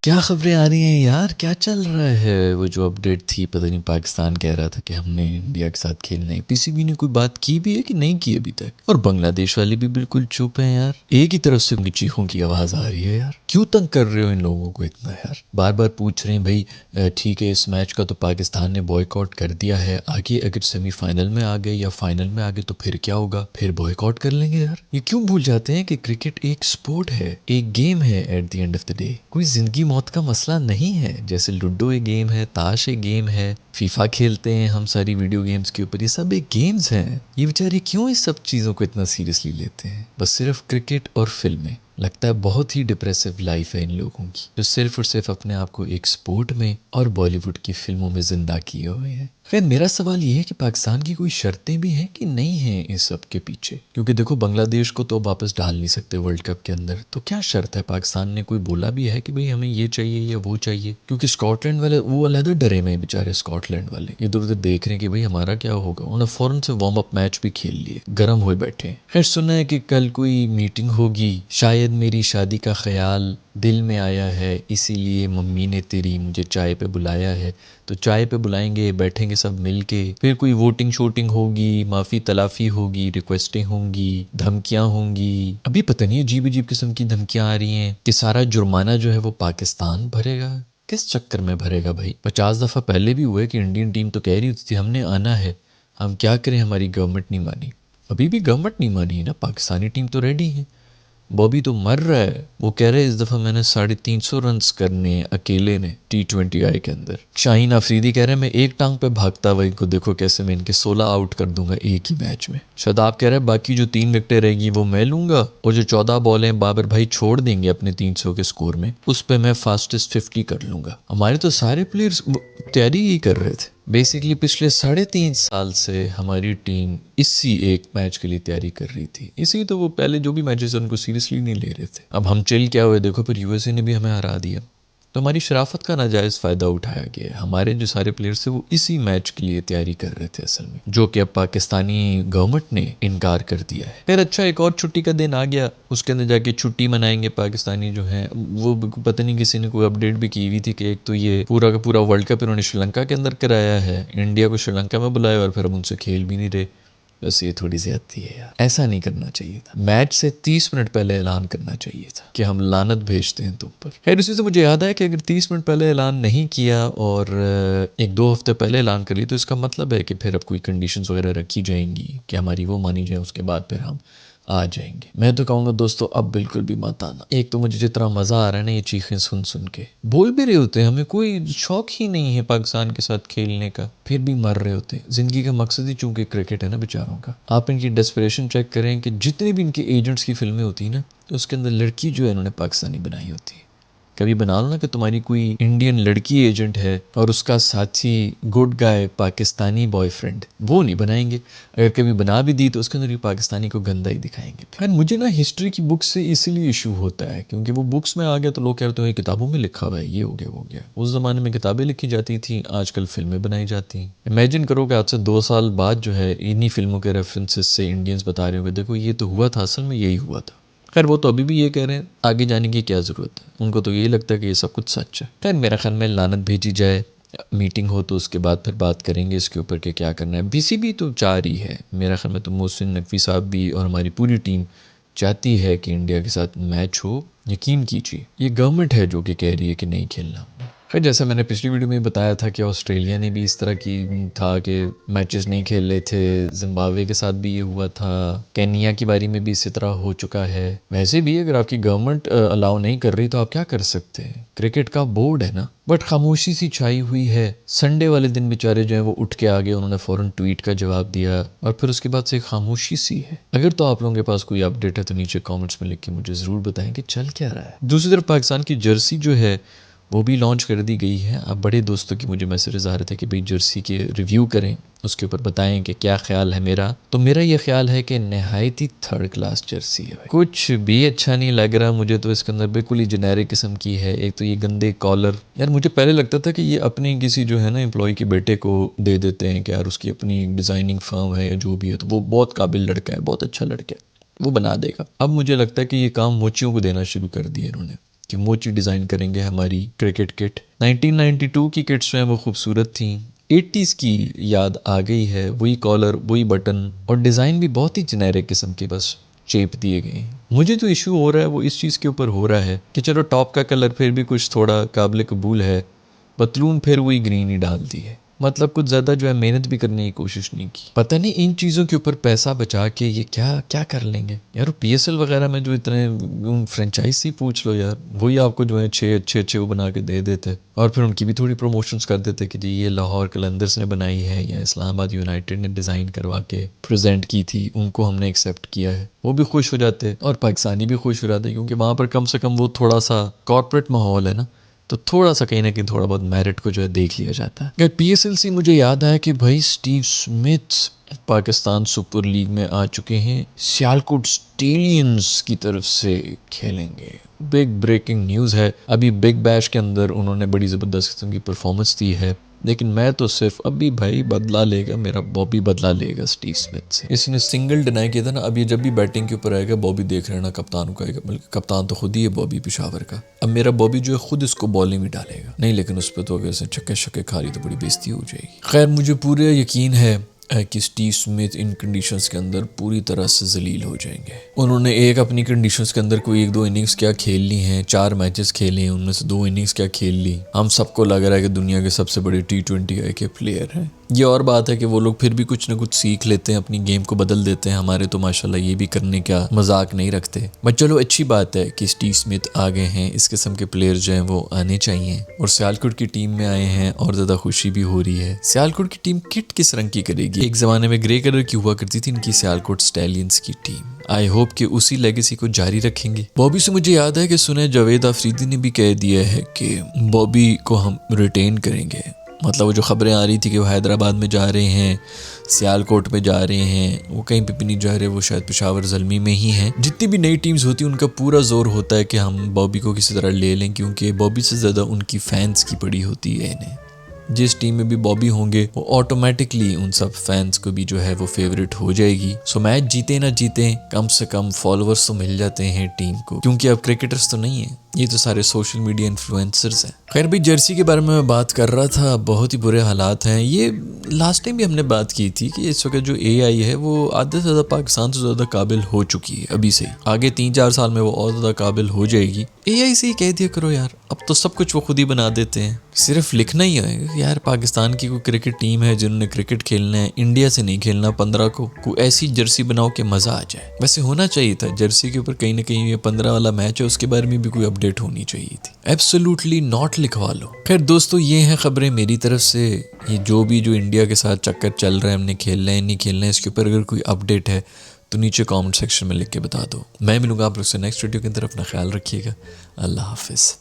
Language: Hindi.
क्या खबरें आ रही हैं यार, क्या चल रहा है? वो जो अपडेट थी, पता नहीं पाकिस्तान कह रहा था कि हमने इंडिया के साथ खेलना है। पीसीबी ने कोई बात की भी है कि नहीं की अभी तक? और बांग्लादेश वाले भी बिल्कुल चुप हैं यार। एक ही तरफ से उनकी चीखों की आवाज आ रही है यार। क्यों तंग कर रहे हो इन लोगों को इतना यार? बार बार पूछ रहे हैं भाई, ठीक है इस मैच का तो पाकिस्तान ने बॉयकॉट कर दिया है, आगे अगर सेमीफाइनल में आ गए या फाइनल में आ गए तो फिर क्या होगा? फिर बॉयकॉट कर लेंगे यार। ये क्यों भूल जाते हैं कि क्रिकेट एक स्पोर्ट है, एक गेम है। At the end of the day कोई जिंदगी मौत का मसला नहीं है। जैसे लूडो एक गेम है, ताश एक गेम है, फीफा खेलते हैं हम सारी वीडियो गेम्स के ऊपर, ये सब एक गेम्स हैं। ये बेचारे क्यों इस सब चीज़ों को इतना सीरियसली लेते हैं? बस सिर्फ क्रिकेट और फिल्में। लगता है बहुत ही डिप्रेसिव लाइफ है इन लोगों की, जो सिर्फ और सिर्फ अपने आप को एक स्पोर्ट में और बॉलीवुड की फिल्मों में जिंदा किए हुए हैं। खैर मेरा सवाल ये है कि पाकिस्तान की कोई शर्तें भी हैं कि नहीं हैं इस सब के पीछे? क्योंकि देखो बांग्लादेश को तो वापस डाल नहीं सकते वर्ल्ड कप के अंदर, तो क्या शर्त है? पाकिस्तान ने कोई बोला भी है कि भाई हमें ये चाहिए या वो चाहिए? क्योंकि स्कॉटलैंड वाले वो अलग डरे में बेचारे, स्कॉटलैंड वाले इधर उधर देख रहे हैं कि भाई हमारा क्या होगा। उन्होंने फौरन से वार्म अप मैच भी खेल लिए, गर्म हुए बैठे हैं। खैर सुना है कि कल कोई मीटिंग होगी, शायद मेरी शादी का ख्याल दिल में आया है, इसीलिए मम्मी ने तेरी मुझे चाय पे बुलाया है। तो चाय पे बुलाएंगे, बैठेंगे सब मिल के, फिर कोई वोटिंग शोटिंग होगी, माफ़ी तलाफ़ी होगी, रिक्वेस्टें होंगी, धमकियां होंगी। अभी पता नहीं अजीब अजीब किस्म की धमकियां आ रही हैं कि सारा जुर्माना जो है वो पाकिस्तान भरेगा। किस चक्कर में भरेगा भाई? 50 दफ़ा पहले भी हुआ है कि इंडियन टीम तो कह रही थी हमने आना है, हम क्या करें, हमारी गवर्नमेंट नहीं मानी। अभी भी गवर्नमेंट नहीं मानी है ना, पाकिस्तानी टीम तो रेडी है। बॉबी तो मर रहा है, वो कह रहे हैं इस दफ़ा मैंने 350 रन्स करने हैं अकेले ने T20I के अंदर। शाहीन अफरीदी कह रहे हैं मैं एक टांग पे भागता हुआ इनको देखो कैसे मैं इनके 16 आउट कर दूंगा एक ही मैच में। शादाब कह रहे हैं बाकी जो 3 विकेटें रहेगी वो मैं लूंगा, और जो 14 बॉलें बाबर भाई छोड़ देंगे अपने 300 के स्कोर में, उस पर मैं फास्टेस्ट 50 कर लूंगा। हमारे तो सारे प्लेयर्स तैयारी ही कर रहे थे। बेसिकली पिछले 3.5 साल से हमारी टीम इसी एक मैच के लिए तैयारी कर रही थी। इसी तो वो पहले जो भी मैचेस उनको सीरियसली नहीं ले रहे थे। अब हम चिल क्या हुए देखो, फिर यूएसए ने भी हमें हरा दिया। तो हमारी शराफत का नाजायज़ फ़ायदा उठाया गया है। हमारे जो सारे प्लेयर्स थे वो इसी मैच के लिए तैयारी कर रहे थे असल में, जो कि अब पाकिस्तानी गवर्नमेंट ने इनकार कर दिया है। फिर अच्छा एक और छुट्टी का दिन आ गया, उसके अंदर जाके छुट्टी मनाएंगे पाकिस्तानी जो है वो। पता नहीं किसी ने कोई अपडेट भी की हुई थी कि एक तो ये पूरा का पूरा वर्ल्ड कप इन्होंने श्रीलंका के अंदर कराया है, इंडिया को श्रीलंका में बुलाया और फिर अब उनसे खेल भी नहीं रहे। बस ये थोड़ी ज्यादती है यार, ऐसा नहीं करना चाहिए था। मैच से 30 मिनट पहले ऐलान करना चाहिए था कि हम लानत भेजते हैं तुम पर। खैर उसी से मुझे याद है कि अगर 30 मिनट पहले ऐलान नहीं किया और 1-2 हफ्ते पहले ऐलान कर लिया, तो इसका मतलब है कि फिर अब कोई कंडीशंस वगैरह रखी जाएंगी कि हमारी वो मानी जाए, उसके बाद फिर हम आ जाएंगे। मैं तो कहूँगा दोस्तों अब बिल्कुल भी मत आना। एक तो मुझे जितना मज़ा आ रहा है ना ये चीखें सुन सुन के, बोल भी रहे होते हैं हमें कोई शौक ही नहीं है पाकिस्तान के साथ खेलने का, फिर भी मर रहे होते हैं। ज़िंदगी का मकसद ही चूंकि क्रिकेट है ना बेचारों का। आप इनकी डेस्परेशन चेक करें कि जितनी भी इनके एजेंट्स की फिल्में होती हैं ना, तो उसके अंदर लड़की जो है इन्होंने पाकिस्तानी बनाई होती है। कभी बना लो ना कि तुम्हारी कोई इंडियन लड़की एजेंट है और उसका साथी गुड गाय पाकिस्तानी बॉयफ्रेंड, वो नहीं बनाएंगे। अगर कभी बना भी दी तो उसके अंदर भी पाकिस्तानी को गंदा ही दिखाएंगे। फिर मुझे ना हिस्ट्री की बुक से इसीलिए इशू होता है क्योंकि वो बुक्स में आ गया तो लोग कहते हैं किताबों में लिखा हुआ है, ये हो गया वो गया। उस ज़माने में किताबें लिखी जाती थी, आजकल फिल्में बनाई जाती हैं। इमेजिन करो कि आज से 2 साल बाद जो है इन्हीं फिल्मों के रेफरेंसेस से इंडियंस बता रहे होंगे देखो ये तो हुआ था, असल में यही हुआ था। खैर वो तो अभी भी ये कह रहे हैं, आगे जाने की क्या ज़रूरत है, उनको तो यही लगता है कि ये सब कुछ सच है। खैर मेरा ख्याल में लानत भेजी जाए, मीटिंग हो तो उसके बाद फिर बात करेंगे इसके ऊपर कि क्या करना है। बीसीबी तो चाह रही है, मेरा ख्याल में तो मोहसिन नकवी साहब भी और हमारी पूरी टीम चाहती है कि इंडिया के साथ मैच हो। यकीन कीजिए ये गवर्नमेंट है जो कि कह रही है कि नहीं खेलना। खैर जैसा मैंने पिछली वीडियो में बताया था कि ऑस्ट्रेलिया ने भी इस तरह की था कि मैचेस नहीं खेल रहे थे, जिम्बाब्वे के साथ भी ये हुआ था, केनिया की बारी में भी इसी तरह हो चुका है। वैसे भी अगर आपकी गवर्नमेंट अलाउ नहीं कर रही तो आप क्या कर सकते हैं, क्रिकेट का बोर्ड है ना। बट खामोशी सी छाई हुई है। संडे वाले दिन बेचारे जो है वो उठ के आ गए, उन्होंने फ़ौरन ट्वीट का जवाब दिया और फिर उसके बाद से खामोशी सी है। अगर तो आप लोगों के पास कोई अपडेट है तो नीचे कमेंट्स में लिख के मुझे ज़रूर बताएं कि चल क्या रहा है। दूसरी तरफ पाकिस्तान की जर्सी जो है वो भी लॉन्च कर दी गई है। अब बड़े दोस्तों की मुझे मैसेजेस आ रहे थे कि भाई जर्सी के रिव्यू करें, उसके ऊपर बताएं कि क्या ख्याल है मेरा। तो मेरा ये ख्याल है कि नहायत ही थर्ड क्लास जर्सी है, कुछ भी अच्छा नहीं लग रहा मुझे तो। इसके अंदर बिल्कुल ही जेनेरिक किस्म की है। एक तो ये गंदे कॉलर, यार मुझे पहले लगता था कि ये अपनी किसी जो है ना एम्प्लॉय के बेटे को दे देते हैं कि यार उसकी अपनी डिज़ाइनिंग फर्म है या जो भी है, तो वो बहुत काबिल लड़का है, बहुत अच्छा लड़का है, वो बना देगा। अब मुझे लगता है कि ये काम मोचियों को देना शुरू कर दिया इन्होंने। कि मोची डिज़ाइन करेंगे हमारी क्रिकेट किट। 1992 की किट्स जो हैं वो खूबसूरत थी, 80s की याद आ गई है, वही कॉलर, वही बटन और डिज़ाइन भी बहुत ही जेनेरिक किस्म के बस शेप दिए गए हैं। मुझे जो इशू हो रहा है वो इस चीज़ के ऊपर हो रहा है कि चलो टॉप का कलर फिर भी कुछ थोड़ा काबिल कबूल है, पतलून फिर वही ग्रीन ही डाल दी है, मतलब कुछ ज़्यादा जो है मेहनत भी करने की कोशिश नहीं की। पता नहीं इन चीज़ों के ऊपर पैसा बचा के ये क्या क्या कर लेंगे यार। PSL वगैरह में जो इतने फ्रेंचाइजी पूछ लो यार, वही आपको जो है छः अच्छे वो बना के दे देते और फिर उनकी भी थोड़ी प्रमोशंस कर देते कि जी ये लाहौर कलंदर्स ने बनाई है या इस्लामाबाद यूनाइटेड ने डिज़ाइन करवा के प्रेजेंट की थी, उनको हमने एक्सेप्ट किया है। वो भी खुश हो जाते और पाकिस्तानी भी खुश हो जाते क्योंकि वहाँ पर कम से कम वो थोड़ा सा कॉर्पोरेट माहौल है ना, तो थोड़ा सा कहीं ना कहीं थोड़ा बहुत मेरिट को जो है देख लिया जाता है। अगर PSL से मुझे याद आया कि भाई Steve Smith Pakistan super league में आ चुके हैं, सियालकोट स्टेलियंस की तरफ से खेलेंगे। बिग ब्रेकिंग न्यूज़ है, अभी बिग बैश के अंदर उन्होंने बड़ी ज़बरदस्त किस्म की परफॉर्मेंस दी है, लेकिन मैं तो सिर्फ अभी भाई बदला लेगा मेरा बॉबी, बदला लेगा स्टीव स्मिथ से। इसने सिंगल डिनाई किया था ना, अब ये जब भी बैटिंग के ऊपर आएगा बॉबी देख रहे ना कप्तान को आएगा, बल्कि कप्तान तो खुद ही है बॉबी पेशावर का। अब मेरा बॉबी जो है खुद इसको बॉलिंग में डालेगा नहीं, लेकिन उस पर तो अगर इसने छक्के शक्के खा ली तो बड़ी बेइज्जती हो जाएगी। खैर मुझे पूरा यकीन है कि स्टीव स्मिथ इन कंडीशंस के अंदर पूरी तरह से जलील हो जाएंगे। उन्होंने एक अपनी कंडीशंस के अंदर कोई 1-2 इनिंग्स क्या खेल ली हैं, 4 मैचेस खेले हैं, उनमें से 2 इनिंग्स क्या खेल ली। हम सबको लग रहा है कि दुनिया के सबसे बड़े T20 के प्लेयर हैं। ये और बात है कि वो लोग फिर भी कुछ ना कुछ सीख लेते हैं, अपनी गेम को बदल देते हैं। हमारे तो माशाल्लाह ये भी करने का मजाक नहीं रखते। बट चलो अच्छी बात है कि स्टीव स्मिथ आ गए हैं, इस किस्म के प्लेयर जो हैं वो आने चाहिए और सियालकोट की टीम में आए हैं और ज़्यादा खुशी भी हो रही है। सियालकोट की टीम किट किस रंग की करेगी? एक ज़माने में ग्रे कलर की हुआ करती थी इनकी सियालकोट स्टैलियंस की टीम। आई होप कि उसी लेगेसी को जारी रखेंगे। बॉबी से मुझे याद है कि सुने जावेद अफरीदी ने भी कह दिया है कि बॉबी को हम रिटेन करेंगे। मतलब वो जो खबरें आ रही थी कि वो हैदराबाद में जा रहे हैं, सियालकोट में जा रहे हैं, वो कहीं पे भी नहीं जा रहे, वो शायद पेशावर ज़ल्मी में ही हैं। जितनी भी नई टीम्स होती हैं उनका पूरा जोर होता है कि हम बॉबी को किसी तरह ले लें, क्योंकि बॉबी से ज़्यादा उनकी फैंस की पड़ी होती है इन्हें। जिस टीम में भी बॉबी होंगे वो ऑटोमेटिकली उन सब फैंस को भी जो है वो फेवरेट हो जाएगी। सो मैच जीते ना जीते कम से कम फॉलोअर्स तो मिल जाते हैं टीम को, क्योंकि अब क्रिकेटर्स तो नहीं है, ये तो सारे सोशल मीडिया इन्फ्लुएंसर्स हैं। खैर भाई जर्सी के बारे में मैं बात कर रहा था, बहुत ही बुरे हालात हैं। ये लास्ट टाइम भी हमने बात की थी कि इस वक्त जो AI है वो आधे से ज़्यादा पाकिस्तान से ज़्यादा काबिल हो चुकी है अभी से ही। आगे 3-4 साल में वो और ज़्यादा काबिल हो जाएगी। AI से ही कह दिया करो यार, अब तो सब कुछ वो खुद ही बना देते हैं, सिर्फ लिखना ही है यार। पाकिस्तान की कोई क्रिकेट टीम है जिन्होंने क्रिकेट खेलना है, इंडिया से नहीं खेलना 15 को, कोई ऐसी जर्सी बनाओ कि मज़ा आ जाए। वैसे होना चाहिए था जर्सी के ऊपर कहीं ना कहीं ये 15 वाला मैच है उसके बारे में भी कोई अपडेट होनी चाहिए थी। एब्सोल्युटली नॉट लिखवा लो। खैर दोस्तों ये हैं खबरें मेरी तरफ से। ये जो इंडिया के साथ चक्कर चल रहा है, हमने खेलना है नहीं खेलना है, इसके ऊपर अगर कोई अपडेट है तो नीचे कमेंट सेक्शन में लिख के बता दो। मैं मिलूंगा आप लोग से नेक्स्ट वीडियो की तरफ। अपना ख्याल रखिएगा। अल्लाह हाफिज़।